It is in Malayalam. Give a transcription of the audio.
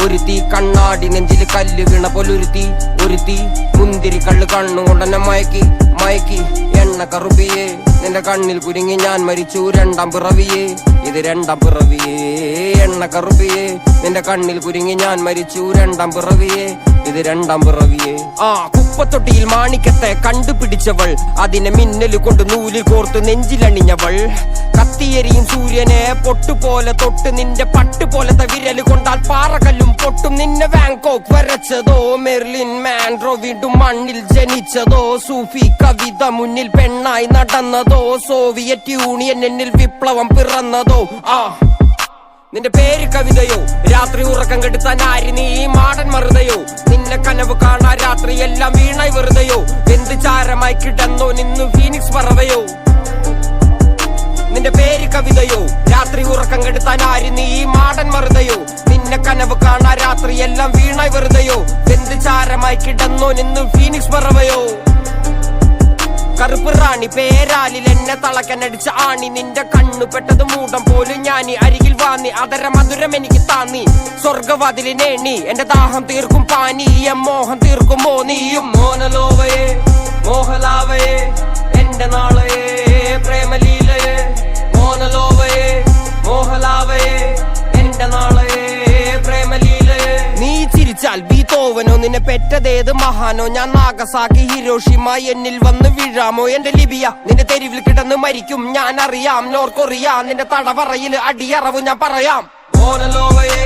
ഒരുത്തി കണ്ണാടി നെഞ്ചില് കല്ല് വീണ പോലൊരുത്തി മുന്തിരി കള്ള് കണ്ണുകൊണ്ടെന്നെ മയക്കി എണ്ണ കറുപ്പിയേ നിന്റെ കണ്ണിൽ കുരുങ്ങി ഞാൻ മരിച്ചു രണ്ടാം പിറവിയേ ഇത് രണ്ടാം പിറവിയേ എണ്ണ കറുപ്പിയേ നിന്റെ കണ്ണിൽ കുരുങ്ങി ഞാൻ മരിച്ചു രണ്ടാം പിറവിയേ ഇത് രണ്ടാം പിറവിയേ കുപ്പത്തൊട്ടിയിൽ മാണിക്കത്തെ കണ്ടുപിടിച്ചവൾ അതിനെ മിന്നല് കൊണ്ട് നൂലിൽ കോർത്ത് നെഞ്ചിലണിഞ്ഞവൾ കത്തിയെരിയും സൂര്യനെ പൊട്ടുപോലെ തൊട്ട് നിന്റെ പട്ടുപോലത്തെ വിരല് കൊണ്ടാൽ പാറകല്ലും പൊട്ടും നിന്നെ ബാങ്കോക്ക് വരച്ചതോ മെർലിൻ മാൻഡ്രോ വീണ്ടും മണ്ണിൽ ജനിച്ചതോ സൂഫി കവിത മുന്നിൽ പെണ്ണായി നടന്നതോ സോവിയറ്റ് യൂണിയൻ എന്നിൽ വിപ്ലവം പിറന്നതോ നിന്റെ പേര് കവിതയോ രാത്രി ഉറക്കം കെടുത്താൻ ആര് നീ മാടൻ മറുതയോ നിന്നെ കനവ് കാണാ രാത്രി എല്ലാം വീണായി വെറുതെയോ എന്ത് ചാരമായി കിടന്നോ നിന്നു ഫീനിക്സ് പറവയോ നിന്റെ പേര് കവിതയോ രാത്രി ഉറക്കം കെടുത്താൻ ആര് നീ മാടൻ മറുതയോ നിന്നെ കനവ് കാണാ രാത്രി എല്ലാം വീണായി വെറുതെയോ എന്ത് ചാരമായി കിടന്നോ നിന്നു ഫീനിക്സ് പറവയോ കറുപ്പ് റാണി പേരാലിൽ എന്നെ തളക്കനടിച്ച ആണി നിന്റെ കണ്ണു പെട്ടത് മൂടം പോലും ഞാനി അരികിൽ വാന്നി അതര മധുരം എനിക്ക് താന്നി സ്വർഗവാതിലിനേണി എന്റെ ദാഹം തീർക്കും പാനീയം മോഹം തീർക്കുമോ നീയും മോനലോവയെ മോഹലാവയെ എന്റെ നാളയെ പ്രേമലീലയെ മോനലോവയെ മോഹലാവയെ എന്റെ നാളയെ പ്രേമലീലയെ നീ ചിരിച്ചാൽ ബീതോവനോ നിന്നെ പെറ്റതേത് മഹാനോ ഞാൻ നാഗസാക്കി ഹിരോഷിമ എന്നിൽ വന്ന് വീഴാമോ എന്റെ ലിബിയ നിന്റെ തെരുവിൽ കിടന്ന് മരിക്കും ഞാൻ അറിയാം നോർക്കൊറിയ നിന്റെ തടവറയിൽ അടിയറവ് ഞാൻ പറയാം മോനലോവയെ